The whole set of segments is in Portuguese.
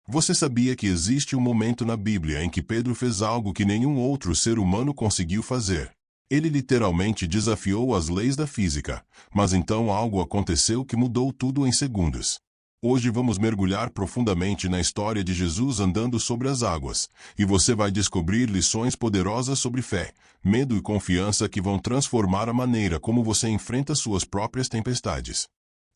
Você sabia que existe um momento na Bíblia em que Pedro fez algo que nenhum outro ser humano conseguiu fazer? Ele literalmente desafiou as leis da física, mas então algo aconteceu que mudou tudo em segundos. Hoje vamos mergulhar profundamente na história de Jesus andando sobre as águas, e você vai descobrir lições poderosas sobre fé, medo e confiança que vão transformar a maneira como você enfrenta suas próprias tempestades.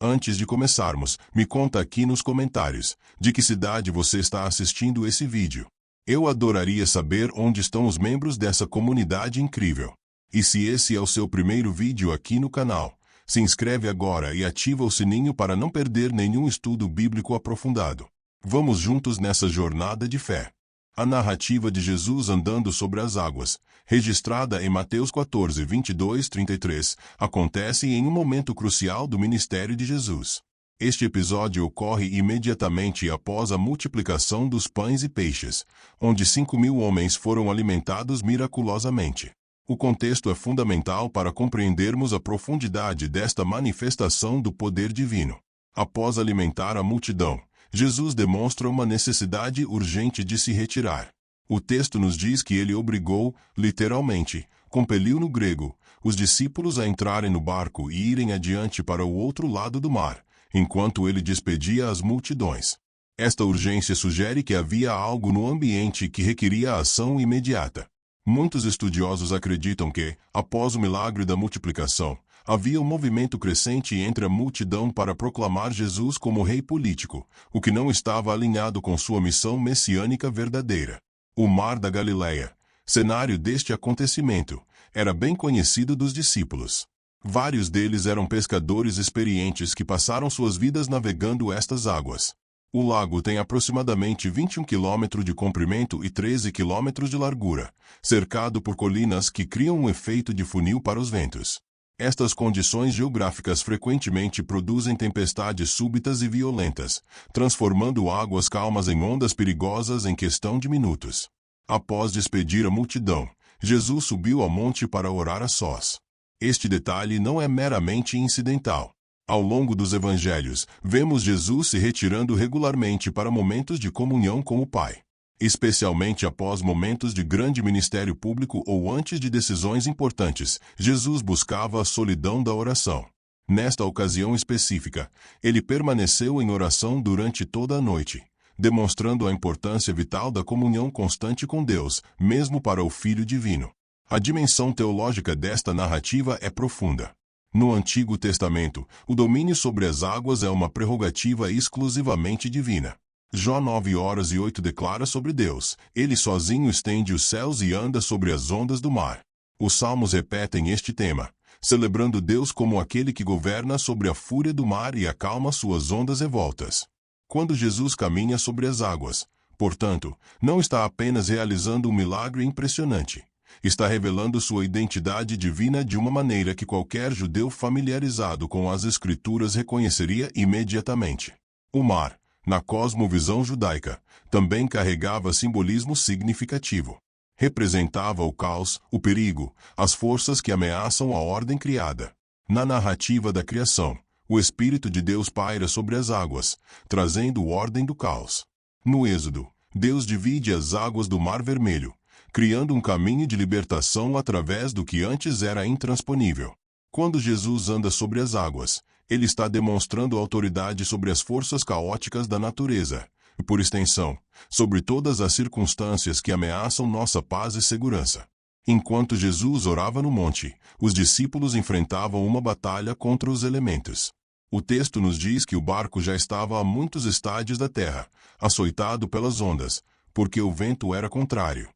Antes de começarmos, me conta aqui nos comentários, de que cidade você está assistindo esse vídeo. Eu adoraria saber onde estão os membros dessa comunidade incrível. E se esse é o seu primeiro vídeo aqui no canal, se inscreve agora e ativa o sininho para não perder nenhum estudo bíblico aprofundado. Vamos juntos nessa jornada de fé. A narrativa de Jesus andando sobre as águas, registrada em Mateus 14, 22, 33, acontece em um momento crucial do ministério de Jesus. Este episódio ocorre imediatamente após a multiplicação dos pães e peixes, onde 5.000 homens foram alimentados miraculosamente. O contexto é fundamental para compreendermos a profundidade desta manifestação do poder divino. Após alimentar a multidão, Jesus demonstra uma necessidade urgente de se retirar. O texto nos diz que ele obrigou, literalmente, compeliu no grego, os discípulos a entrarem no barco e irem adiante para o outro lado do mar, enquanto ele despedia as multidões. Esta urgência sugere que havia algo no ambiente que requeria ação imediata. Muitos estudiosos acreditam que, após o milagre da multiplicação, havia um movimento crescente entre a multidão para proclamar Jesus como rei político, o que não estava alinhado com sua missão messiânica verdadeira. O Mar da Galileia, cenário deste acontecimento, era bem conhecido dos discípulos. Vários deles eram pescadores experientes que passaram suas vidas navegando estas águas. O lago tem aproximadamente 21 km de comprimento e 13 km de largura, cercado por colinas que criam um efeito de funil para os ventos. Estas condições geográficas frequentemente produzem tempestades súbitas e violentas, transformando águas calmas em ondas perigosas em questão de minutos. Após despedir a multidão, Jesus subiu ao monte para orar a sós. Este detalhe não é meramente incidental. Ao longo dos evangelhos, vemos Jesus se retirando regularmente para momentos de comunhão com o Pai. Especialmente após momentos de grande ministério público ou antes de decisões importantes, Jesus buscava a solidão da oração. Nesta ocasião específica, ele permaneceu em oração durante toda a noite, demonstrando a importância vital da comunhão constante com Deus, mesmo para o Filho Divino. A dimensão teológica desta narrativa é profunda. No Antigo Testamento, o domínio sobre as águas é uma prerrogativa exclusivamente divina. Jó 9:8 declara sobre Deus: ele sozinho estende os céus e anda sobre as ondas do mar. Os Salmos repetem este tema, celebrando Deus como aquele que governa sobre a fúria do mar e acalma suas ondas revoltas. Quando Jesus caminha sobre as águas, portanto, não está apenas realizando um milagre impressionante. Está revelando sua identidade divina de uma maneira que qualquer judeu familiarizado com as Escrituras reconheceria imediatamente. O mar, na cosmovisão judaica, também carregava simbolismo significativo. Representava o caos, o perigo, as forças que ameaçam a ordem criada. Na narrativa da criação, o Espírito de Deus paira sobre as águas, trazendo ordem do caos. No Êxodo, Deus divide as águas do Mar Vermelho, criando um caminho de libertação através do que antes era intransponível. Quando Jesus anda sobre as águas, ele está demonstrando autoridade sobre as forças caóticas da natureza, e por extensão, sobre todas as circunstâncias que ameaçam nossa paz e segurança. Enquanto Jesus orava no monte, os discípulos enfrentavam uma batalha contra os elementos. O texto nos diz que o barco já estava a muitos estádios da terra, açoitado pelas ondas, porque o vento era contrário.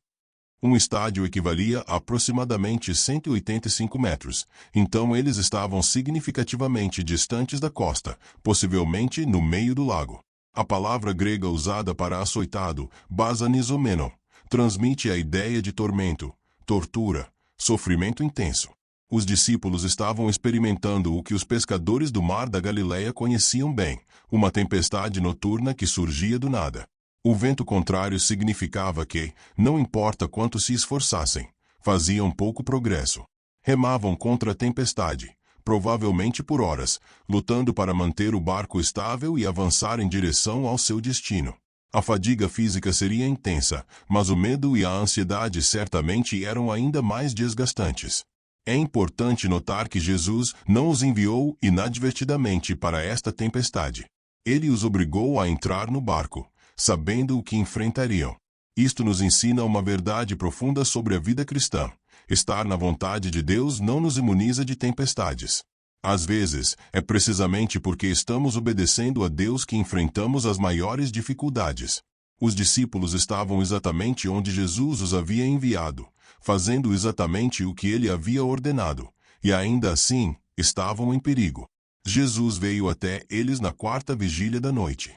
Um estádio equivalia a aproximadamente 185 metros, então eles estavam significativamente distantes da costa, possivelmente no meio do lago. A palavra grega usada para açoitado, basanizomenon, transmite a ideia de tormento, tortura, sofrimento intenso. Os discípulos estavam experimentando o que os pescadores do Mar da Galileia conheciam bem, uma tempestade noturna que surgia do nada. O vento contrário significava que, não importa quanto se esforçassem, faziam pouco progresso. Remavam contra a tempestade, provavelmente por horas, lutando para manter o barco estável e avançar em direção ao seu destino. A fadiga física seria intensa, mas o medo e a ansiedade certamente eram ainda mais desgastantes. É importante notar que Jesus não os enviou inadvertidamente para esta tempestade. Ele os obrigou a entrar no barco, sabendo o que enfrentariam. Isto nos ensina uma verdade profunda sobre a vida cristã. Estar na vontade de Deus não nos imuniza de tempestades. Às vezes, é precisamente porque estamos obedecendo a Deus que enfrentamos as maiores dificuldades. Os discípulos estavam exatamente onde Jesus os havia enviado, fazendo exatamente o que ele havia ordenado, e ainda assim, estavam em perigo. Jesus veio até eles na quarta vigília da noite.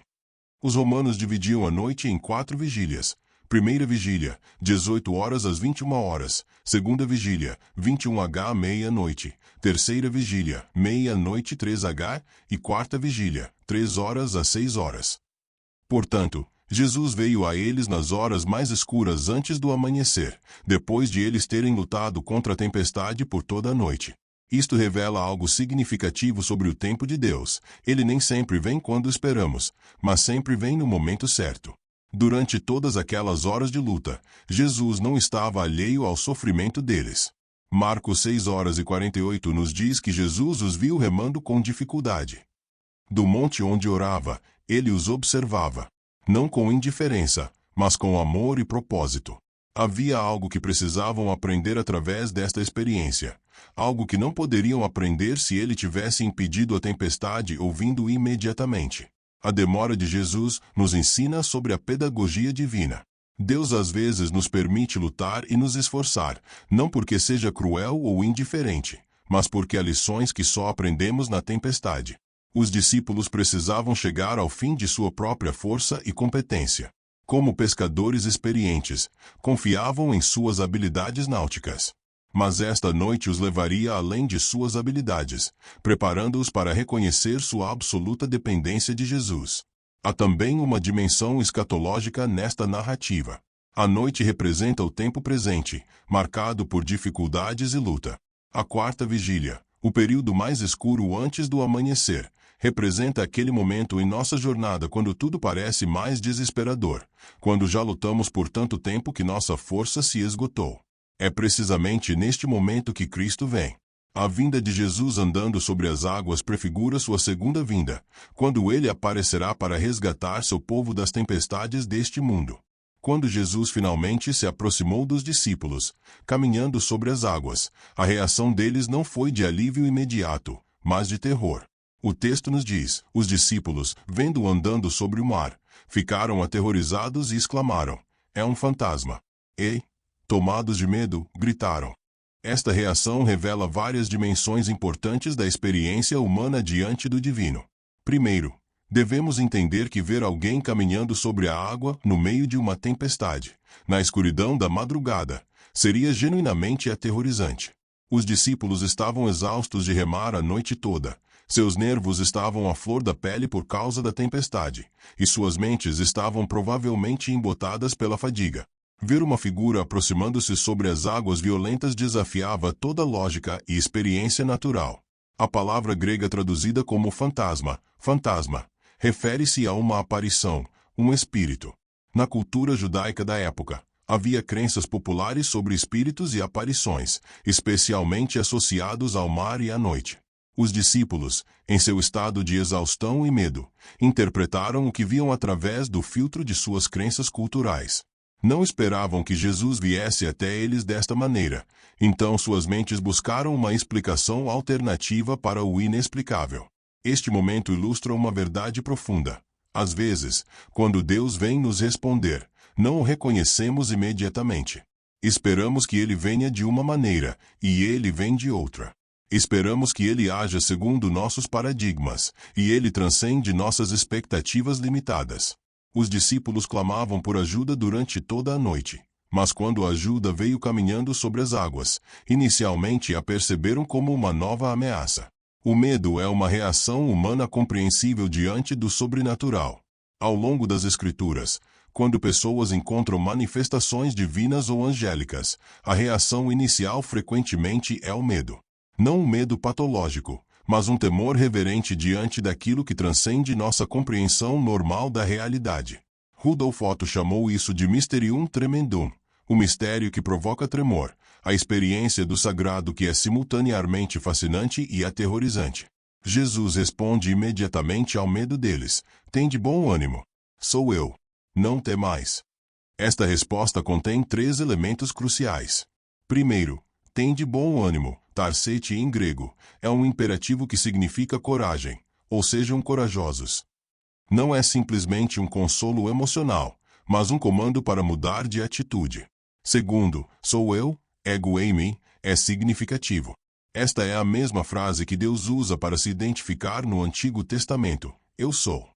Os romanos dividiam a noite em 4 vigílias. Primeira vigília, 18 horas às 21 horas. Segunda vigília, 21h à meia-noite. Terceira vigília, meia-noite 3h. E quarta vigília, 3 horas às 6 horas. Portanto, Jesus veio a eles nas horas mais escuras antes do amanhecer, depois de eles terem lutado contra a tempestade por toda a noite. Isto revela algo significativo sobre o tempo de Deus. Ele nem sempre vem quando esperamos, mas sempre vem no momento certo. Durante todas aquelas horas de luta, Jesus não estava alheio ao sofrimento deles. Marcos 6:48 nos diz que Jesus os viu remando com dificuldade. Do monte onde orava, ele os observava. Não com indiferença, mas com amor e propósito. Havia algo que precisavam aprender através desta experiência. Algo que não poderiam aprender se ele tivesse impedido a tempestade ou vindo imediatamente. A demora de Jesus nos ensina sobre a pedagogia divina. Deus às vezes nos permite lutar e nos esforçar, não porque seja cruel ou indiferente, mas porque há lições que só aprendemos na tempestade. Os discípulos precisavam chegar ao fim de sua própria força e competência. Como pescadores experientes, confiavam em suas habilidades náuticas. Mas esta noite os levaria além de suas habilidades, preparando-os para reconhecer sua absoluta dependência de Jesus. Há também uma dimensão escatológica nesta narrativa. A noite representa o tempo presente, marcado por dificuldades e luta. A quarta vigília, o período mais escuro antes do amanhecer, representa aquele momento em nossa jornada quando tudo parece mais desesperador, quando já lutamos por tanto tempo que nossa força se esgotou. É precisamente neste momento que Cristo vem. A vinda de Jesus andando sobre as águas prefigura sua segunda vinda, quando ele aparecerá para resgatar seu povo das tempestades deste mundo. Quando Jesus finalmente se aproximou dos discípulos, caminhando sobre as águas, a reação deles não foi de alívio imediato, mas de terror. O texto nos diz: os discípulos, vendo-o andando sobre o mar, ficaram aterrorizados e exclamaram: "É um fantasma!" E, tomados de medo, gritaram. Esta reação revela várias dimensões importantes da experiência humana diante do divino. Primeiro, devemos entender que ver alguém caminhando sobre a água no meio de uma tempestade, na escuridão da madrugada, seria genuinamente aterrorizante. Os discípulos estavam exaustos de remar a noite toda. Seus nervos estavam à flor da pele por causa da tempestade, e suas mentes estavam provavelmente embotadas pela fadiga. Ver uma figura aproximando-se sobre as águas violentas desafiava toda lógica e experiência natural. A palavra grega traduzida como fantasma, refere-se a uma aparição, um espírito. Na cultura judaica da época, havia crenças populares sobre espíritos e aparições, especialmente associados ao mar e à noite. Os discípulos, em seu estado de exaustão e medo, interpretaram o que viam através do filtro de suas crenças culturais. Não esperavam que Jesus viesse até eles desta maneira, então suas mentes buscaram uma explicação alternativa para o inexplicável. Este momento ilustra uma verdade profunda. Às vezes, quando Deus vem nos responder, não o reconhecemos imediatamente. Esperamos que ele venha de uma maneira, e ele vem de outra. Esperamos que ele haja segundo nossos paradigmas, e ele transcende nossas expectativas limitadas. Os discípulos clamavam por ajuda durante toda a noite, mas quando a ajuda veio caminhando sobre as águas, inicialmente a perceberam como uma nova ameaça. O medo é uma reação humana compreensível diante do sobrenatural. Ao longo das Escrituras, quando pessoas encontram manifestações divinas ou angélicas, a reação inicial frequentemente é o medo. Não um medo patológico, mas um temor reverente diante daquilo que transcende nossa compreensão normal da realidade. Rudolf Otto chamou isso de Mysterium Tremendum, o mistério que provoca tremor, a experiência do sagrado que é simultaneamente fascinante e aterrorizante. Jesus responde imediatamente ao medo deles: tende bom ânimo. Sou eu. Não temais. Esta resposta contém 3 elementos cruciais. Primeiro, tende bom ânimo, tarsete em grego, é um imperativo que significa coragem, ou sejam corajosos. Não é simplesmente um consolo emocional, mas um comando para mudar de atitude. Segundo, sou eu, ego eimi, é significativo. Esta é a mesma frase que Deus usa para se identificar no Antigo Testamento: eu sou.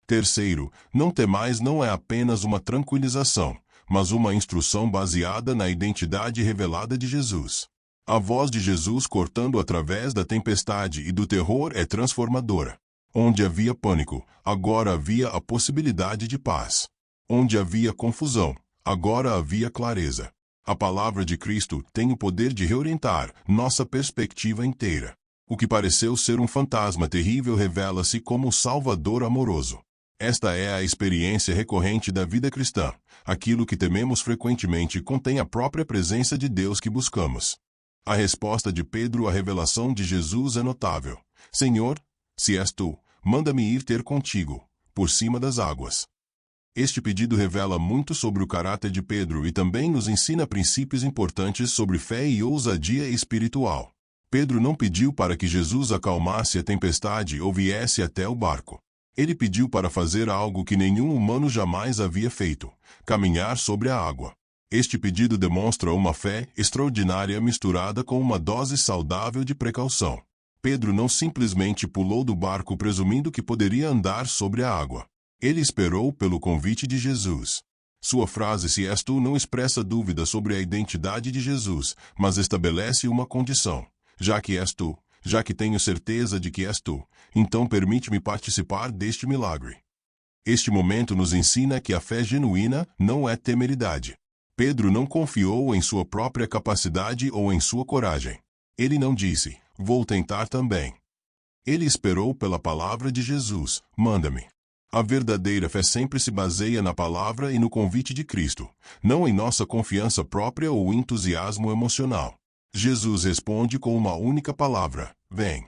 Terceiro, não temais não é apenas uma tranquilização, mas uma instrução baseada na identidade revelada de Jesus. A voz de Jesus cortando através da tempestade e do terror é transformadora. Onde havia pânico, agora havia a possibilidade de paz. Onde havia confusão, agora havia clareza. A palavra de Cristo tem o poder de reorientar nossa perspectiva inteira. O que pareceu ser um fantasma terrível revela-se como um Salvador amoroso. Esta é a experiência recorrente da vida cristã. Aquilo que tememos frequentemente contém a própria presença de Deus que buscamos. A resposta de Pedro à revelação de Jesus é notável: Senhor, se és tu, manda-me ir ter contigo, por cima das águas. Este pedido revela muito sobre o caráter de Pedro e também nos ensina princípios importantes sobre fé e ousadia espiritual. Pedro não pediu para que Jesus acalmasse a tempestade ou viesse até o barco. Ele pediu para fazer algo que nenhum humano jamais havia feito: caminhar sobre a água. Este pedido demonstra uma fé extraordinária misturada com uma dose saudável de precaução. Pedro não simplesmente pulou do barco presumindo que poderia andar sobre a água. Ele esperou pelo convite de Jesus. Sua frase "se és tu" não expressa dúvida sobre a identidade de Jesus, mas estabelece uma condição: já que és tu, já que tenho certeza de que és tu, então permite-me participar deste milagre. Este momento nos ensina que a fé genuína não é temeridade. Pedro não confiou em sua própria capacidade ou em sua coragem. Ele não disse: vou tentar também. Ele esperou pela palavra de Jesus: manda-me. A verdadeira fé sempre se baseia na palavra e no convite de Cristo, não em nossa confiança própria ou entusiasmo emocional. Jesus responde com uma única palavra: vem.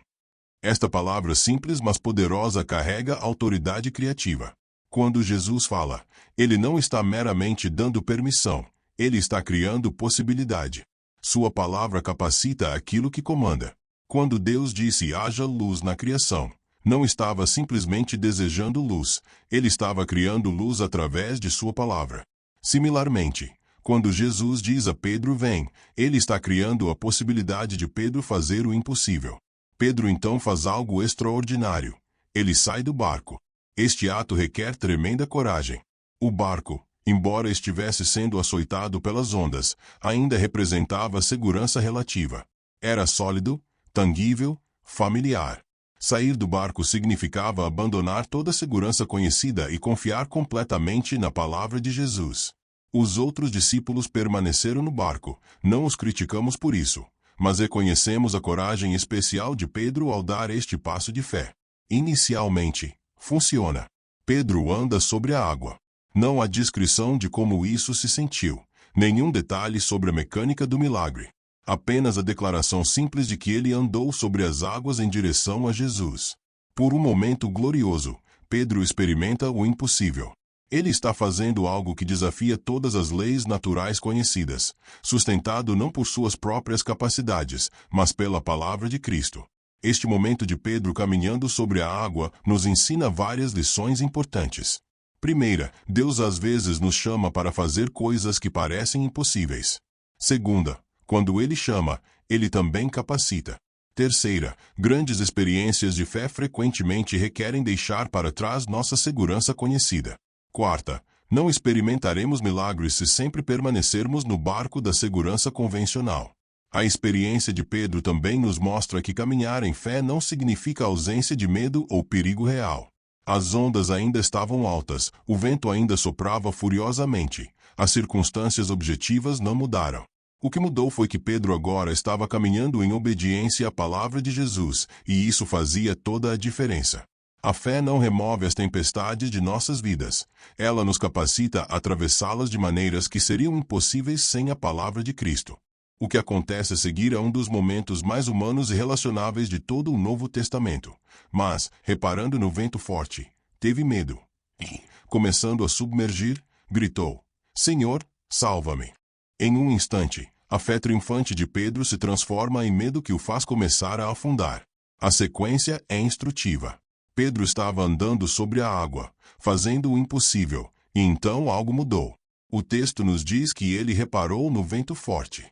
Esta palavra simples mas poderosa carrega autoridade criativa. Quando Jesus fala, ele não está meramente dando permissão, ele está criando possibilidade. Sua palavra capacita aquilo que comanda. Quando Deus disse haja luz na criação, não estava simplesmente desejando luz, ele estava criando luz através de sua palavra. Similarmente, quando Jesus diz a Pedro vem, ele está criando a possibilidade de Pedro fazer o impossível. Pedro então faz algo extraordinário. Ele sai do barco. Este ato requer tremenda coragem. O barco, embora estivesse sendo açoitado pelas ondas, ainda representava segurança relativa. Era sólido, tangível, familiar. Sair do barco significava abandonar toda a segurança conhecida e confiar completamente na palavra de Jesus. Os outros discípulos permaneceram no barco. Não os criticamos por isso, mas reconhecemos a coragem especial de Pedro ao dar este passo de fé. Inicialmente, funciona. Pedro anda sobre a água. Não há descrição de como isso se sentiu, nenhum detalhe sobre a mecânica do milagre. Apenas a declaração simples de que ele andou sobre as águas em direção a Jesus. Por um momento glorioso, Pedro experimenta o impossível. Ele está fazendo algo que desafia todas as leis naturais conhecidas, sustentado não por suas próprias capacidades, mas pela palavra de Cristo. Este momento de Pedro caminhando sobre a água nos ensina várias lições importantes. Primeira, Deus às vezes nos chama para fazer coisas que parecem impossíveis. Segunda, quando Ele chama, Ele também capacita. Terceira, grandes experiências de fé frequentemente requerem deixar para trás nossa segurança conhecida. Quarta, não experimentaremos milagres se sempre permanecermos no barco da segurança convencional. A experiência de Pedro também nos mostra que caminhar em fé não significa ausência de medo ou perigo real. As ondas ainda estavam altas, o vento ainda soprava furiosamente, as circunstâncias objetivas não mudaram. O que mudou foi que Pedro agora estava caminhando em obediência à palavra de Jesus, e isso fazia toda a diferença. A fé não remove as tempestades de nossas vidas. Ela nos capacita a atravessá-las de maneiras que seriam impossíveis sem a palavra de Cristo. O que acontece a seguir é um dos momentos mais humanos e relacionáveis de todo o Novo Testamento. Mas, reparando no vento forte, teve medo. E, começando a submergir, gritou: Senhor, salva-me. Em um instante, a fé triunfante de Pedro se transforma em medo que o faz começar a afundar. A sequência é instrutiva. Pedro estava andando sobre a água, fazendo o impossível, e então algo mudou. O texto nos diz que ele reparou no vento forte.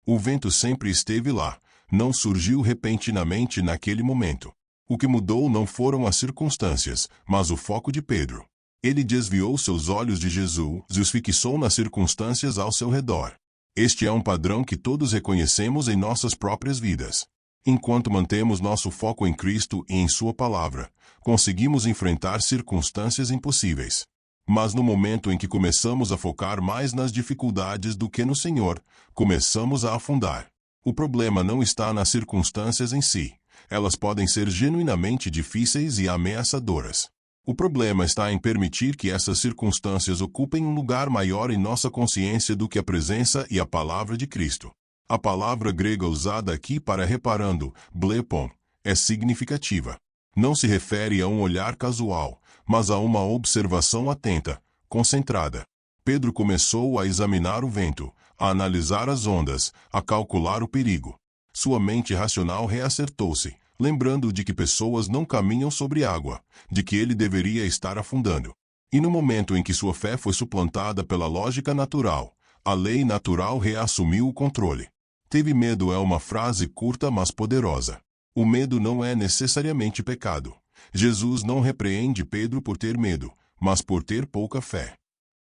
O vento sempre esteve lá, não surgiu repentinamente naquele momento. O que mudou não foram as circunstâncias, mas o foco de Pedro. Ele desviou seus olhos de Jesus e os fixou nas circunstâncias ao seu redor. Este é um padrão que todos reconhecemos em nossas próprias vidas. Enquanto mantemos nosso foco em Cristo e em Sua palavra, conseguimos enfrentar circunstâncias impossíveis. Mas no momento em que começamos a focar mais nas dificuldades do que no Senhor, começamos a afundar. O problema não está nas circunstâncias em si. Elas podem ser genuinamente difíceis e ameaçadoras. O problema está em permitir que essas circunstâncias ocupem um lugar maior em nossa consciência do que a presença e a palavra de Cristo. A palavra grega usada aqui para reparando, blepon, é significativa. Não se refere a um olhar casual, mas a uma observação atenta, concentrada. Pedro começou a examinar o vento, a analisar as ondas, a calcular o perigo. Sua mente racional reacertou-se, lembrando de que pessoas não caminham sobre água, de que ele deveria estar afundando. E no momento em que sua fé foi suplantada pela lógica natural, a lei natural reassumiu o controle. Teve medo é uma frase curta mas poderosa. O medo não é necessariamente pecado. Jesus não repreende Pedro por ter medo, mas por ter pouca fé.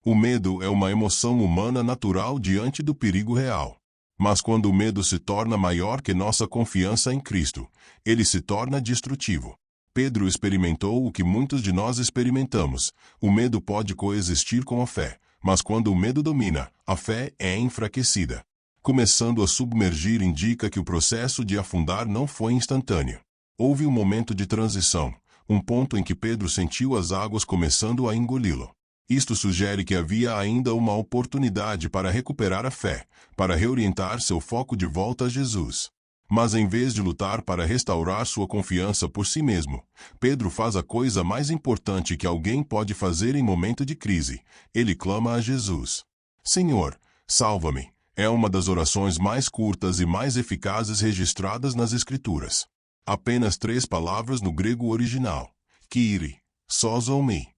O medo é uma emoção humana natural diante do perigo real. Mas quando o medo se torna maior que nossa confiança em Cristo, ele se torna destrutivo. Pedro experimentou o que muitos de nós experimentamos. O medo pode coexistir com a fé, mas quando o medo domina, a fé é enfraquecida. Começando a submergir indica que o processo de afundar não foi instantâneo. Houve um momento de transição, um ponto em que Pedro sentiu as águas começando a engoli-lo. Isto sugere que havia ainda uma oportunidade para recuperar a fé, para reorientar seu foco de volta a Jesus. Mas em vez de lutar para restaurar sua confiança por si mesmo, Pedro faz a coisa mais importante que alguém pode fazer em momento de crise. Ele clama a Jesus. Senhor, salva-me. É uma das orações mais curtas e mais eficazes registradas nas Escrituras. Apenas 3 palavras no grego original. Kyrie, sozo-me.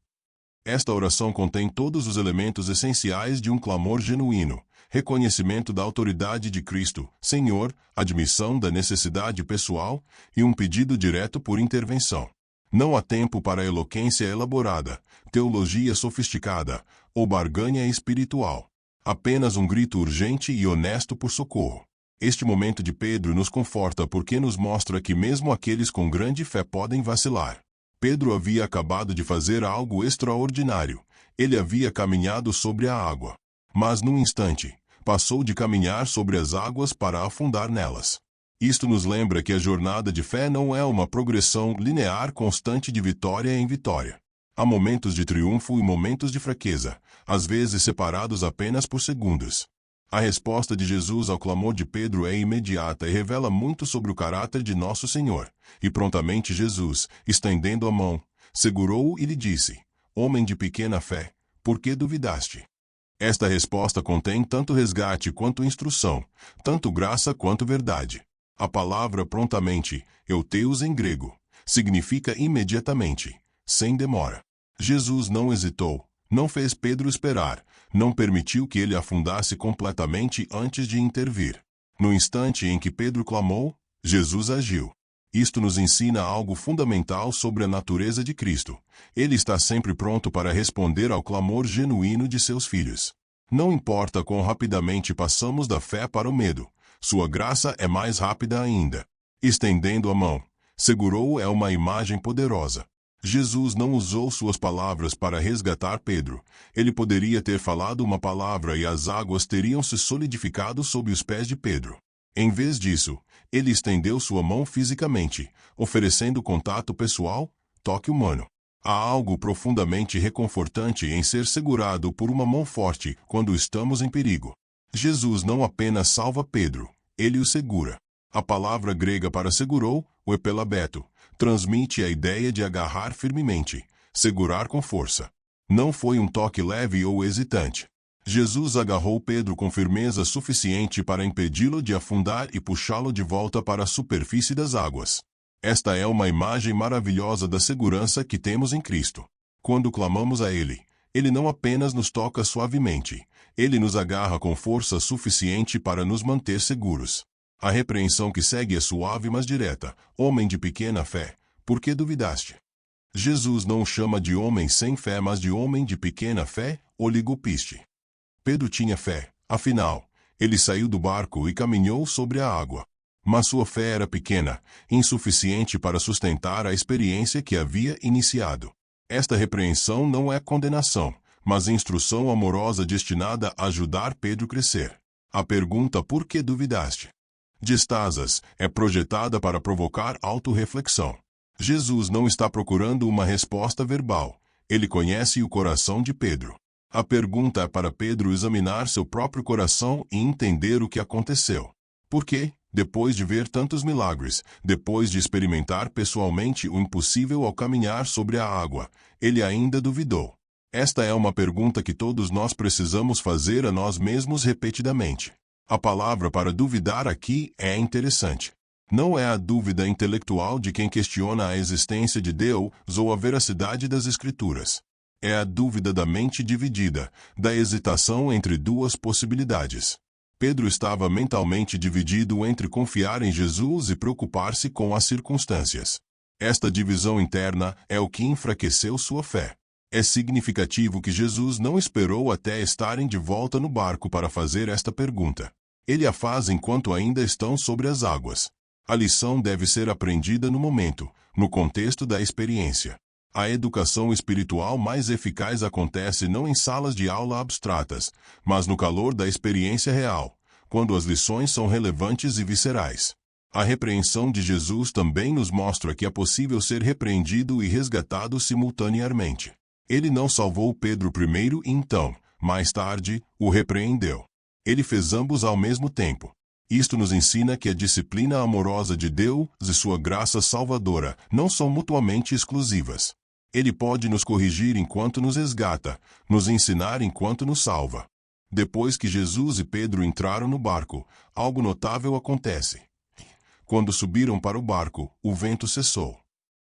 Esta oração contém todos os elementos essenciais de um clamor genuíno: reconhecimento da autoridade de Cristo, Senhor, admissão da necessidade pessoal e um pedido direto por intervenção. Não há tempo para eloquência elaborada, teologia sofisticada ou barganha espiritual. Apenas um grito urgente e honesto por socorro. Este momento de Pedro nos conforta porque nos mostra que mesmo aqueles com grande fé podem vacilar. Pedro havia acabado de fazer algo extraordinário. Ele havia caminhado sobre a água. Mas num instante, passou de caminhar sobre as águas para afundar nelas. Isto nos lembra que a jornada de fé não é uma progressão linear constante de vitória em vitória. Há momentos de triunfo e momentos de fraqueza, às vezes separados apenas por segundos. A resposta de Jesus ao clamor de Pedro é imediata e revela muito sobre o caráter de nosso Senhor. E prontamente Jesus, estendendo a mão, segurou-o e lhe disse: Homem de pequena fé, por que duvidaste? Esta resposta contém tanto resgate quanto instrução, tanto graça quanto verdade. A palavra prontamente, euteus em grego, significa imediatamente, sem demora. Jesus não hesitou, não fez Pedro esperar, não permitiu que ele afundasse completamente antes de intervir. No instante em que Pedro clamou, Jesus agiu. Isto nos ensina algo fundamental sobre a natureza de Cristo. Ele está sempre pronto para responder ao clamor genuíno de seus filhos. Não importa quão rapidamente passamos da fé para o medo, sua graça é mais rápida ainda. Estendendo a mão, segurou-o é uma imagem poderosa. Jesus não usou suas palavras para resgatar Pedro. Ele poderia ter falado uma palavra e as águas teriam se solidificado sob os pés de Pedro. Em vez disso, ele estendeu sua mão fisicamente, oferecendo contato pessoal, toque humano. Há algo profundamente reconfortante em ser segurado por uma mão forte quando estamos em perigo. Jesus não apenas salva Pedro, ele o segura. A palavra grega para segurou, o epelabeto, transmite a ideia de agarrar firmemente, segurar com força. Não foi um toque leve ou hesitante. Jesus agarrou Pedro com firmeza suficiente para impedi-lo de afundar e puxá-lo de volta para a superfície das águas. Esta é uma imagem maravilhosa da segurança que temos em Cristo. Quando clamamos a Ele, Ele não apenas nos toca suavemente, Ele nos agarra com força suficiente para nos manter seguros. A repreensão que segue é suave mas direta. Homem de pequena fé, por que duvidaste? Jesus não o chama de homem sem fé mas de homem de pequena fé, oligopiste. Pedro tinha fé, afinal, ele saiu do barco e caminhou sobre a água. Mas sua fé era pequena, insuficiente para sustentar a experiência que havia iniciado. Esta repreensão não é condenação, mas instrução amorosa destinada a ajudar Pedro a crescer. A pergunta por que duvidaste? Distasas é projetada para provocar autorreflexão. Jesus não está procurando uma resposta verbal, ele conhece o coração de Pedro. A pergunta é para Pedro examinar seu próprio coração e entender o que aconteceu. Por quê? Depois de ver tantos milagres, depois de experimentar pessoalmente o impossível ao caminhar sobre a água, ele ainda duvidou. Esta é uma pergunta que todos nós precisamos fazer a nós mesmos repetidamente. A palavra para duvidar aqui é interessante. Não é a dúvida intelectual de quem questiona a existência de Deus ou a veracidade das Escrituras. É a dúvida da mente dividida, da hesitação entre duas possibilidades. Pedro estava mentalmente dividido entre confiar em Jesus e preocupar-se com as circunstâncias. Esta divisão interna é o que enfraqueceu sua fé. É significativo que Jesus não esperou até estarem de volta no barco para fazer esta pergunta. Ele a faz enquanto ainda estão sobre as águas. A lição deve ser aprendida no momento, no contexto da experiência. A educação espiritual mais eficaz acontece não em salas de aula abstratas, mas no calor da experiência real, quando as lições são relevantes e viscerais. A repreensão de Jesus também nos mostra que é possível ser repreendido e resgatado simultaneamente. Ele não salvou Pedro primeiro e então, mais tarde, o repreendeu. Ele fez ambos ao mesmo tempo. Isto nos ensina que a disciplina amorosa de Deus e sua graça salvadora não são mutuamente exclusivas. Ele pode nos corrigir enquanto nos resgata, nos ensinar enquanto nos salva. Depois que Jesus e Pedro entraram no barco, algo notável acontece. Quando subiram para o barco, o vento cessou.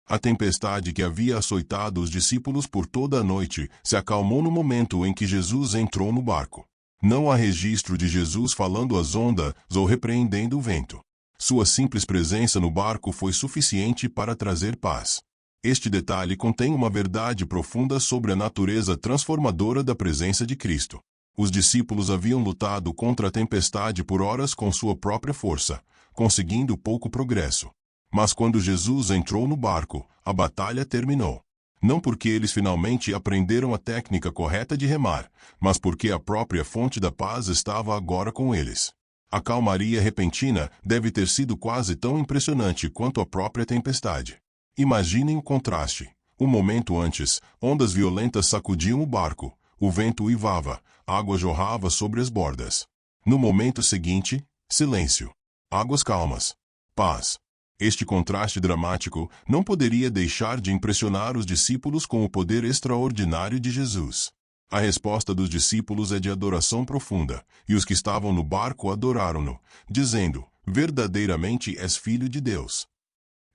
A tempestade que havia açoitado os discípulos por toda a noite se acalmou no momento em que Jesus entrou no barco. Não há registro de Jesus falando às ondas ou repreendendo o vento. Sua simples presença no barco foi suficiente para trazer paz. Este detalhe contém uma verdade profunda sobre a natureza transformadora da presença de Cristo. Os discípulos haviam lutado contra a tempestade por horas com sua própria força, conseguindo pouco progresso. Mas quando Jesus entrou no barco, a batalha terminou. Não porque eles finalmente aprenderam a técnica correta de remar, mas porque a própria fonte da paz estava agora com eles. A calmaria repentina deve ter sido quase tão impressionante quanto a própria tempestade. Imaginem o contraste. Um momento antes, ondas violentas sacudiam o barco, o vento uivava, água jorrava sobre as bordas. No momento seguinte, silêncio. Águas calmas. Paz. Este contraste dramático não poderia deixar de impressionar os discípulos com o poder extraordinário de Jesus. A resposta dos discípulos é de adoração profunda, e os que estavam no barco adoraram-no, dizendo, verdadeiramente és filho de Deus.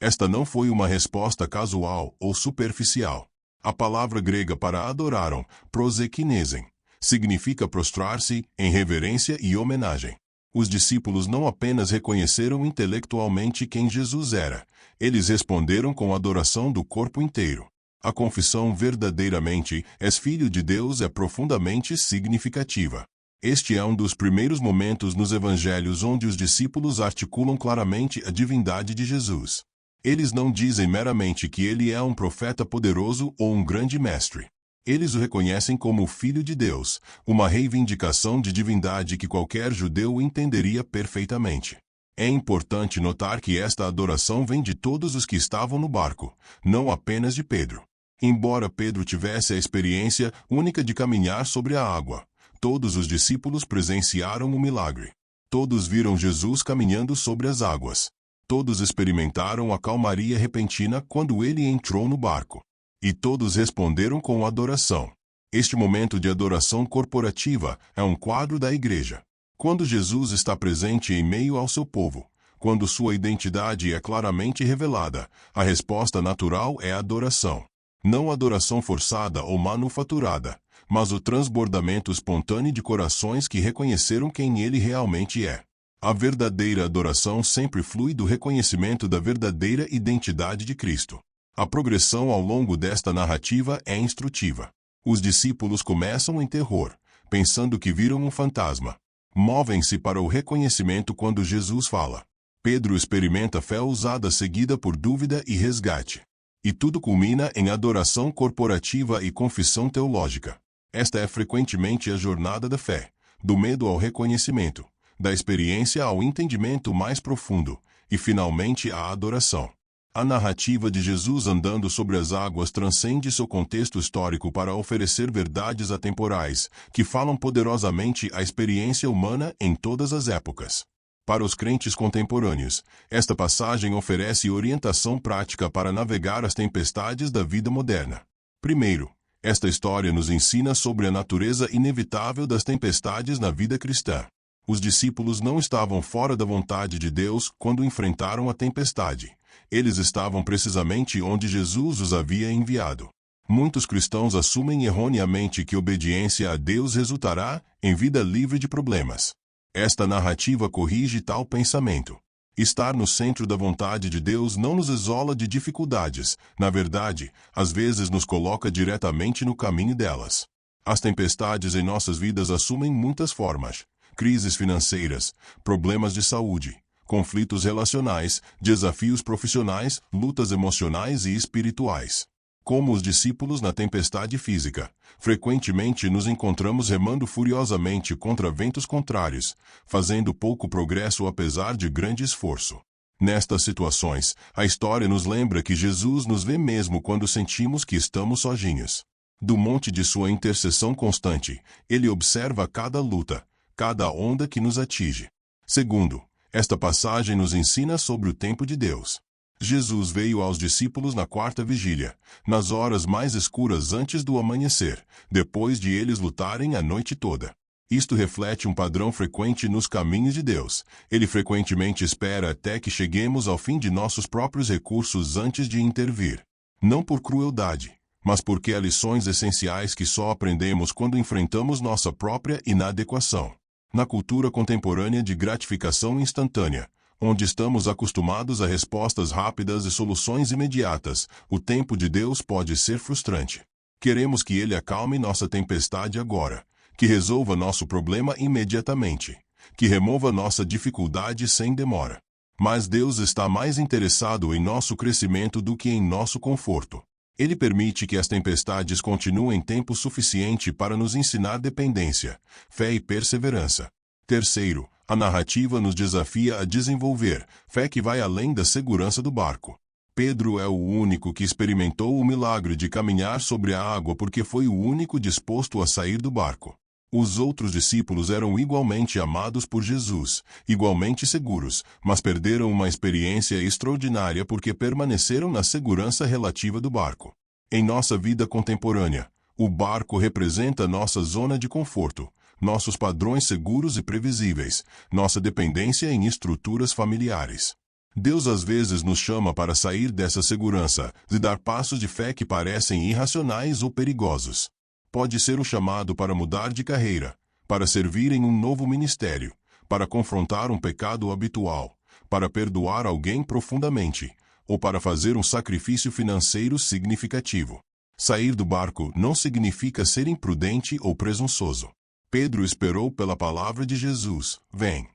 Esta não foi uma resposta casual ou superficial. A palavra grega para adoraram, prosekinesen, significa prostrar-se em reverência e homenagem. Os discípulos não apenas reconheceram intelectualmente quem Jesus era, eles responderam com adoração do corpo inteiro. A confissão verdadeiramente és filho de Deus é profundamente significativa. Este é um dos primeiros momentos nos evangelhos onde os discípulos articulam claramente a divindade de Jesus. Eles não dizem meramente que ele é um profeta poderoso ou um grande mestre. Eles o reconhecem como o Filho de Deus, uma reivindicação de divindade que qualquer judeu entenderia perfeitamente. É importante notar que esta adoração vem de todos os que estavam no barco, não apenas de Pedro. Embora Pedro tivesse a experiência única de caminhar sobre a água, todos os discípulos presenciaram o milagre. Todos viram Jesus caminhando sobre as águas. Todos experimentaram a calmaria repentina quando ele entrou no barco. E todos responderam com adoração. Este momento de adoração corporativa é um quadro da igreja. Quando Jesus está presente em meio ao seu povo, quando sua identidade é claramente revelada, a resposta natural é adoração. Não adoração forçada ou manufaturada, mas o transbordamento espontâneo de corações que reconheceram quem ele realmente é. A verdadeira adoração sempre flui do reconhecimento da verdadeira identidade de Cristo. A progressão ao longo desta narrativa é instrutiva. Os discípulos começam em terror, pensando que viram um fantasma. Movem-se para o reconhecimento quando Jesus fala. Pedro experimenta fé ousada seguida por dúvida e resgate. E tudo culmina em adoração corporativa e confissão teológica. Esta é frequentemente a jornada da fé, do medo ao reconhecimento, da experiência ao entendimento mais profundo, e finalmente à adoração. A narrativa de Jesus andando sobre as águas transcende seu contexto histórico para oferecer verdades atemporais, que falam poderosamente a experiência humana em todas as épocas. Para os crentes contemporâneos, esta passagem oferece orientação prática para navegar as tempestades da vida moderna. Primeiro, esta história nos ensina sobre a natureza inevitável das tempestades na vida cristã. Os discípulos não estavam fora da vontade de Deus quando enfrentaram a tempestade. Eles estavam precisamente onde Jesus os havia enviado. Muitos cristãos assumem erroneamente que obediência a Deus resultará em vida livre de problemas. Esta narrativa corrige tal pensamento. Estar no centro da vontade de Deus não nos isola de dificuldades, na verdade, às vezes nos coloca diretamente no caminho delas. As tempestades em nossas vidas assumem muitas formas: crises financeiras, problemas de saúde, conflitos relacionais, desafios profissionais, lutas emocionais e espirituais. Como os discípulos na tempestade física, frequentemente nos encontramos remando furiosamente contra ventos contrários, fazendo pouco progresso apesar de grande esforço. Nestas situações, a história nos lembra que Jesus nos vê mesmo quando sentimos que estamos sozinhos. Do monte de sua intercessão constante, ele observa cada luta, cada onda que nos atinge. Segundo, esta passagem nos ensina sobre o tempo de Deus. Jesus veio aos discípulos na quarta vigília, nas horas mais escuras antes do amanhecer, depois de eles lutarem a noite toda. Isto reflete um padrão frequente nos caminhos de Deus. Ele frequentemente espera até que cheguemos ao fim de nossos próprios recursos antes de intervir. Não por crueldade, mas porque há lições essenciais que só aprendemos quando enfrentamos nossa própria inadequação. Na cultura contemporânea de gratificação instantânea, onde estamos acostumados a respostas rápidas e soluções imediatas, o tempo de Deus pode ser frustrante. Queremos que Ele acalme nossa tempestade agora, que resolva nosso problema imediatamente, que remova nossa dificuldade sem demora. Mas Deus está mais interessado em nosso crescimento do que em nosso conforto. Ele permite que as tempestades continuem tempo suficiente para nos ensinar dependência, fé e perseverança. Terceiro, a narrativa nos desafia a desenvolver fé que vai além da segurança do barco. Pedro é o único que experimentou o milagre de caminhar sobre a água porque foi o único disposto a sair do barco. Os outros discípulos eram igualmente amados por Jesus, igualmente seguros, mas perderam uma experiência extraordinária porque permaneceram na segurança relativa do barco. Em nossa vida contemporânea, o barco representa nossa zona de conforto, nossos padrões seguros e previsíveis, nossa dependência em estruturas familiares. Deus às vezes nos chama para sair dessa segurança e dar passos de fé que parecem irracionais ou perigosos. Pode ser um chamado para mudar de carreira, para servir em um novo ministério, para confrontar um pecado habitual, para perdoar alguém profundamente, ou para fazer um sacrifício financeiro significativo. Sair do barco não significa ser imprudente ou presunçoso. Pedro esperou pela palavra de Jesus: vem.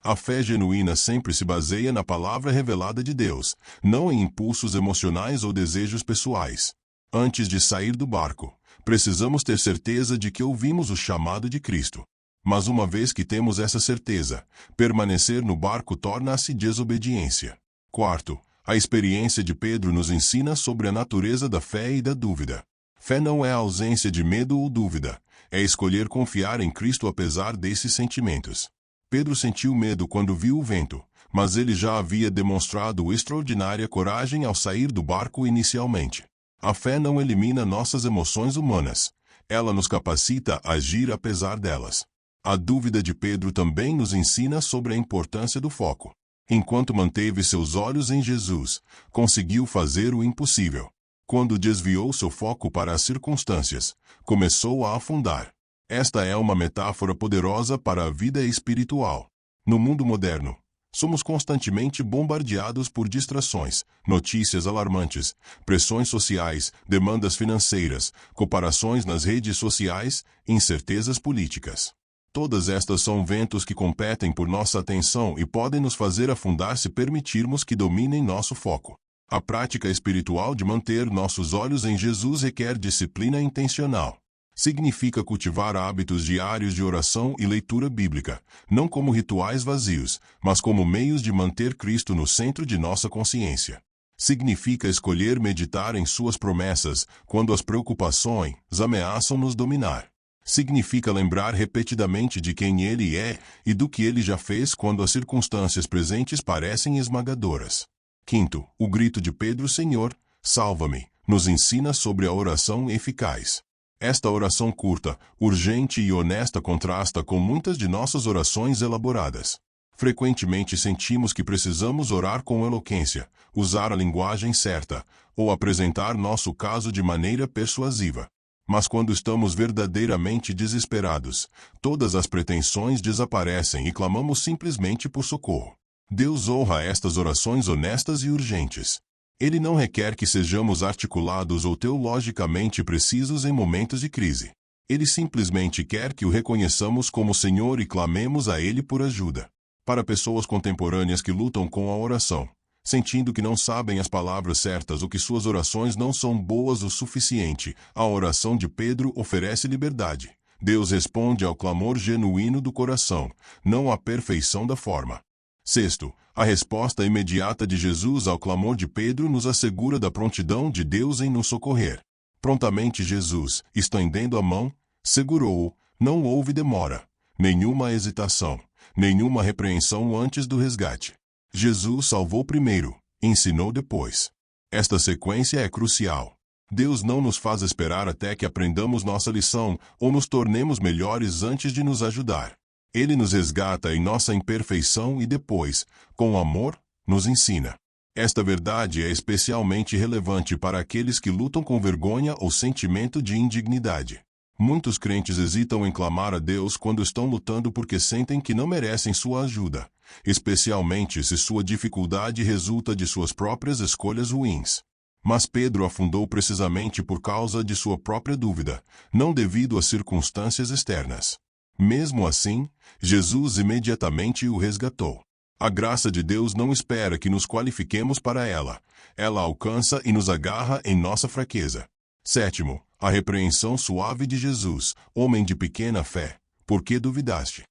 A fé genuína sempre se baseia na palavra revelada de Deus, não em impulsos emocionais ou desejos pessoais. Antes de sair do barco, precisamos ter certeza de que ouvimos o chamado de Cristo. Mas uma vez que temos essa certeza, permanecer no barco torna-se desobediência. Quarto, a experiência de Pedro nos ensina sobre a natureza da fé e da dúvida. Fé não é a ausência de medo ou dúvida, é escolher confiar em Cristo apesar desses sentimentos. Pedro sentiu medo quando viu o vento, mas ele já havia demonstrado extraordinária coragem ao sair do barco inicialmente. A fé não elimina nossas emoções humanas, ela nos capacita a agir apesar delas. A dúvida de Pedro também nos ensina sobre a importância do foco. Enquanto manteve seus olhos em Jesus, conseguiu fazer o impossível. Quando desviou seu foco para as circunstâncias, começou a afundar. Esta é uma metáfora poderosa para a vida espiritual. No mundo moderno, somos constantemente bombardeados por distrações, notícias alarmantes, pressões sociais, demandas financeiras, comparações nas redes sociais, incertezas políticas. Todas estas são ventos que competem por nossa atenção e podem nos fazer afundar se permitirmos que dominem nosso foco. A prática espiritual de manter nossos olhos em Jesus requer disciplina intencional. Significa cultivar hábitos diários de oração e leitura bíblica, não como rituais vazios, mas como meios de manter Cristo no centro de nossa consciência. Significa escolher meditar em suas promessas quando as preocupações ameaçam nos dominar. Significa lembrar repetidamente de quem Ele é e do que Ele já fez quando as circunstâncias presentes parecem esmagadoras. Quinto, o grito de Pedro: Senhor, salva-me, nos ensina sobre a oração eficaz. Esta oração curta, urgente e honesta contrasta com muitas de nossas orações elaboradas. Frequentemente sentimos que precisamos orar com eloquência, usar a linguagem certa, ou apresentar nosso caso de maneira persuasiva. Mas quando estamos verdadeiramente desesperados, todas as pretensões desaparecem e clamamos simplesmente por socorro. Deus honra estas orações honestas e urgentes. Ele não requer que sejamos articulados ou teologicamente precisos em momentos de crise. Ele simplesmente quer que o reconheçamos como Senhor e clamemos a Ele por ajuda. Para pessoas contemporâneas que lutam com a oração, sentindo que não sabem as palavras certas ou que suas orações não são boas o suficiente, a oração de Pedro oferece liberdade. Deus responde ao clamor genuíno do coração, não à perfeição da forma. Sexto, a resposta imediata de Jesus ao clamor de Pedro nos assegura da prontidão de Deus em nos socorrer. Prontamente Jesus, estendendo a mão, segurou-o, não houve demora, nenhuma hesitação, nenhuma repreensão antes do resgate. Jesus salvou primeiro, ensinou depois. Esta sequência é crucial. Deus não nos faz esperar até que aprendamos nossa lição ou nos tornemos melhores antes de nos ajudar. Ele nos resgata em nossa imperfeição e depois, com amor, nos ensina. Esta verdade é especialmente relevante para aqueles que lutam com vergonha ou sentimento de indignidade. Muitos crentes hesitam em clamar a Deus quando estão lutando porque sentem que não merecem sua ajuda, especialmente se sua dificuldade resulta de suas próprias escolhas ruins. Mas Pedro afundou precisamente por causa de sua própria dúvida, não devido às circunstâncias externas. Mesmo assim, Jesus imediatamente o resgatou. A graça de Deus não espera que nos qualifiquemos para ela. Ela alcança e nos agarra em nossa fraqueza. Sétimo, a repreensão suave de Jesus, homem de pequena fé. Por que duvidaste?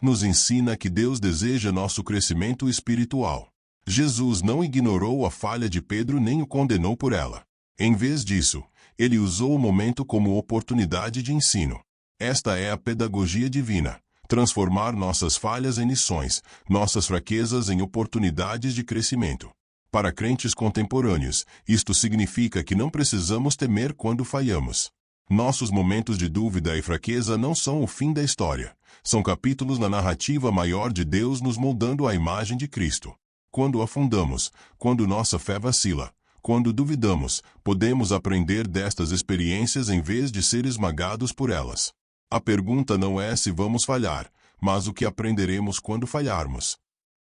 Nos ensina que Deus deseja nosso crescimento espiritual. Jesus não ignorou a falha de Pedro nem o condenou por ela. Em vez disso, ele usou o momento como oportunidade de ensino. Esta é a pedagogia divina. Transformar nossas falhas em lições, nossas fraquezas em oportunidades de crescimento. Para crentes contemporâneos, isto significa que não precisamos temer quando falhamos. Nossos momentos de dúvida e fraqueza não são o fim da história. São capítulos na narrativa maior de Deus nos moldando à imagem de Cristo. Quando afundamos, quando nossa fé vacila, quando duvidamos, podemos aprender destas experiências em vez de ser esmagados por elas. A pergunta não é se vamos falhar, mas o que aprenderemos quando falharmos.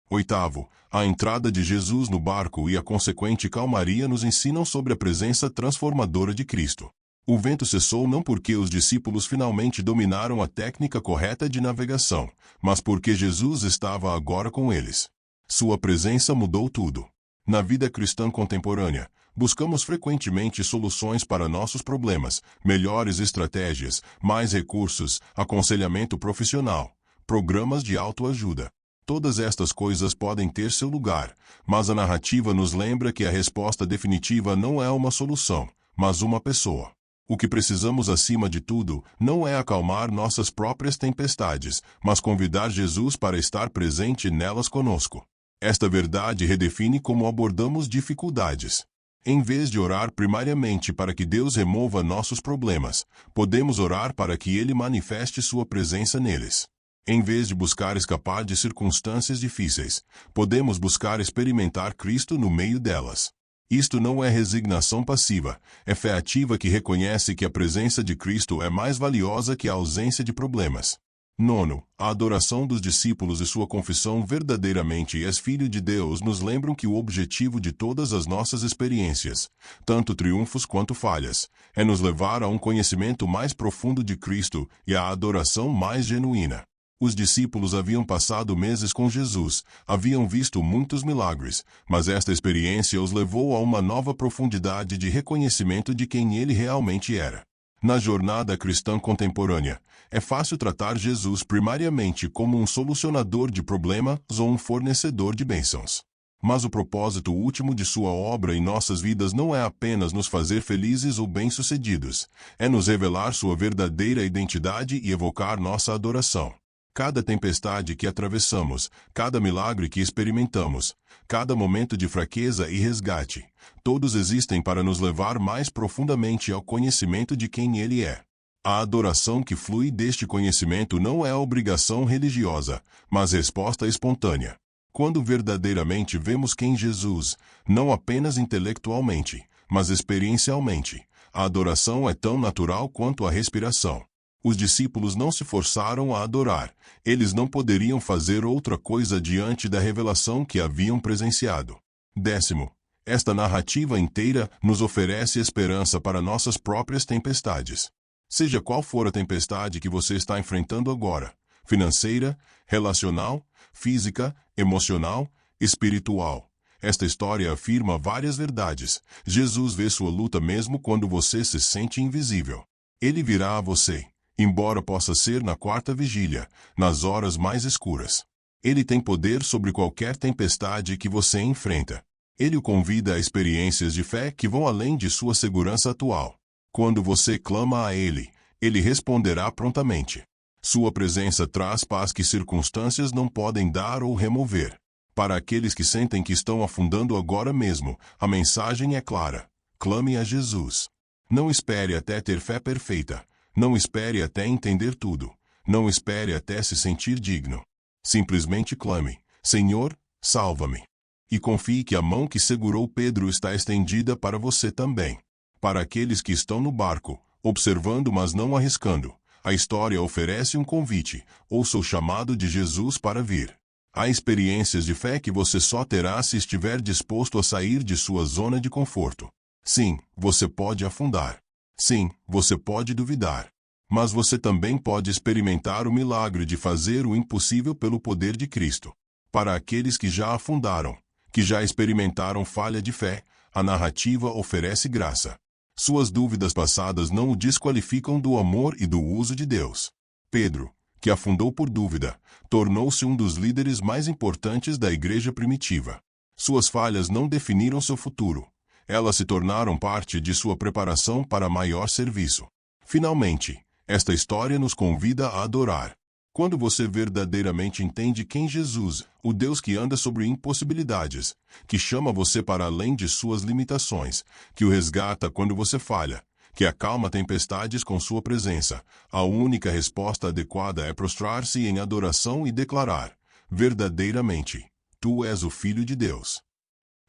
Oitavo, a entrada de Jesus no barco e a consequente calmaria nos ensinam sobre a presença transformadora de Cristo. O vento cessou não porque os discípulos finalmente dominaram a técnica correta de navegação, mas porque Jesus estava agora com eles. Sua presença mudou tudo. Na vida cristã contemporânea, buscamos frequentemente soluções para nossos problemas, melhores estratégias, mais recursos, aconselhamento profissional, programas de autoajuda. Todas estas coisas podem ter seu lugar, mas a narrativa nos lembra que a resposta definitiva não é uma solução, mas uma pessoa. O que precisamos acima de tudo não é acalmar nossas próprias tempestades, mas convidar Jesus para estar presente nelas conosco. Esta verdade redefine como abordamos dificuldades. Em vez de orar primariamente para que Deus remova nossos problemas, podemos orar para que Ele manifeste sua presença neles. Em vez de buscar escapar de circunstâncias difíceis, podemos buscar experimentar Cristo no meio delas. Isto não é resignação passiva, é fé ativa que reconhece que a presença de Cristo é mais valiosa que a ausência de problemas. Nono, a adoração dos discípulos e sua confissão verdadeiramente és filho de Deus nos lembram que o objetivo de todas as nossas experiências, tanto triunfos quanto falhas, é nos levar a um conhecimento mais profundo de Cristo e a adoração mais genuína. Os discípulos haviam passado meses com Jesus, haviam visto muitos milagres, mas esta experiência os levou a uma nova profundidade de reconhecimento de quem ele realmente era. Na jornada cristã contemporânea, é fácil tratar Jesus primariamente como um solucionador de problemas ou um fornecedor de bênçãos. Mas o propósito último de sua obra em nossas vidas não é apenas nos fazer felizes ou bem-sucedidos, é nos revelar sua verdadeira identidade e evocar nossa adoração. Cada tempestade que atravessamos, cada milagre que experimentamos, cada momento de fraqueza e resgate, todos existem para nos levar mais profundamente ao conhecimento de quem Ele é. A adoração que flui deste conhecimento não é obrigação religiosa, mas resposta espontânea. Quando verdadeiramente vemos quem Jesus, não apenas intelectualmente, mas experiencialmente, a adoração é tão natural quanto a respiração. Os discípulos não se forçaram a adorar, eles não poderiam fazer outra coisa diante da revelação que haviam presenciado. Décimo, esta narrativa inteira nos oferece esperança para nossas próprias tempestades. Seja qual for a tempestade que você está enfrentando agora, financeira, relacional, física, emocional, espiritual. Esta história afirma várias verdades. Jesus vê sua luta mesmo quando você se sente invisível. Ele virá a você, embora possa ser na quarta vigília, nas horas mais escuras. Ele tem poder sobre qualquer tempestade que você enfrenta. Ele o convida a experiências de fé que vão além de sua segurança atual. Quando você clama a Ele, Ele responderá prontamente. Sua presença traz paz que circunstâncias não podem dar ou remover. Para aqueles que sentem que estão afundando agora mesmo, a mensagem é clara. Clame a Jesus. Não espere até ter fé perfeita. Não espere até entender tudo. Não espere até se sentir digno. Simplesmente clame: Senhor, salva-me. E confie que a mão que segurou Pedro está estendida para você também. Para aqueles que estão no barco, observando mas não arriscando, a história oferece um convite, ouça o chamado de Jesus para vir. Há experiências de fé que você só terá se estiver disposto a sair de sua zona de conforto. Sim, você pode afundar. Sim, você pode duvidar. Mas você também pode experimentar o milagre de fazer o impossível pelo poder de Cristo. Para aqueles que já afundaram, que já experimentaram falha de fé, a narrativa oferece graça. Suas dúvidas passadas não o desqualificam do amor e do uso de Deus. Pedro, que afundou por dúvida, tornou-se um dos líderes mais importantes da igreja primitiva. Suas falhas não definiram seu futuro. Elas se tornaram parte de sua preparação para maior serviço. Finalmente, esta história nos convida a adorar. Quando você verdadeiramente entende quem Jesus, o Deus que anda sobre impossibilidades, que chama você para além de suas limitações, que o resgata quando você falha, que acalma tempestades com sua presença, a única resposta adequada é prostrar-se em adoração e declarar: verdadeiramente, tu és o Filho de Deus.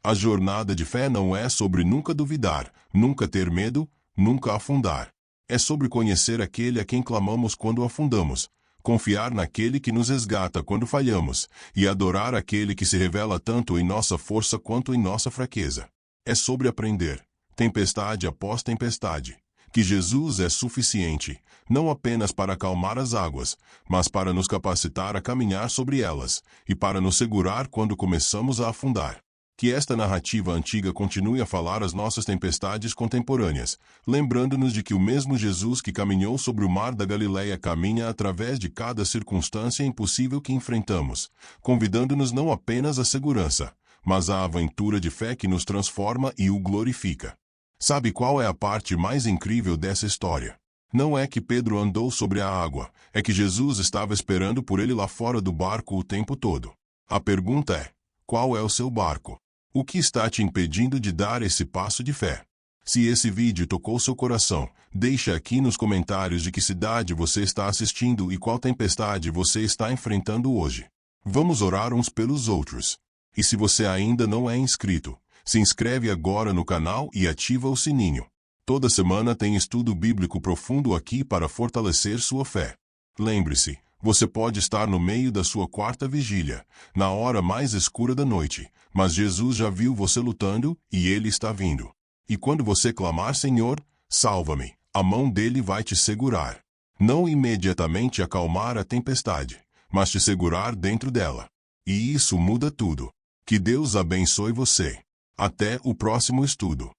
A jornada de fé não é sobre nunca duvidar, nunca ter medo, nunca afundar. É sobre conhecer aquele a quem clamamos quando afundamos, confiar naquele que nos resgata quando falhamos, e adorar aquele que se revela tanto em nossa força quanto em nossa fraqueza. É sobre aprender, tempestade após tempestade, que Jesus é suficiente, não apenas para acalmar as águas, mas para nos capacitar a caminhar sobre elas, e para nos segurar quando começamos a afundar. Que esta narrativa antiga continue a falar às nossas tempestades contemporâneas, lembrando-nos de que o mesmo Jesus que caminhou sobre o mar da Galileia caminha através de cada circunstância impossível que enfrentamos, convidando-nos não apenas à segurança, mas à aventura de fé que nos transforma e o glorifica. Sabe qual é a parte mais incrível dessa história? Não é que Pedro andou sobre a água, é que Jesus estava esperando por ele lá fora do barco o tempo todo. A pergunta é: qual é o seu barco? O que está te impedindo de dar esse passo de fé? Se esse vídeo tocou seu coração, deixe aqui nos comentários de que cidade você está assistindo e qual tempestade você está enfrentando hoje. Vamos orar uns pelos outros. E se você ainda não é inscrito, se inscreve agora no canal e ativa o sininho. Toda semana tem estudo bíblico profundo aqui para fortalecer sua fé. Lembre-se, você pode estar no meio da sua quarta vigília, na hora mais escura da noite, mas Jesus já viu você lutando e Ele está vindo. E quando você clamar: Senhor, salva-me, a mão dele vai te segurar. Não imediatamente acalmar a tempestade, mas te segurar dentro dela. E isso muda tudo. Que Deus abençoe você. Até o próximo estudo.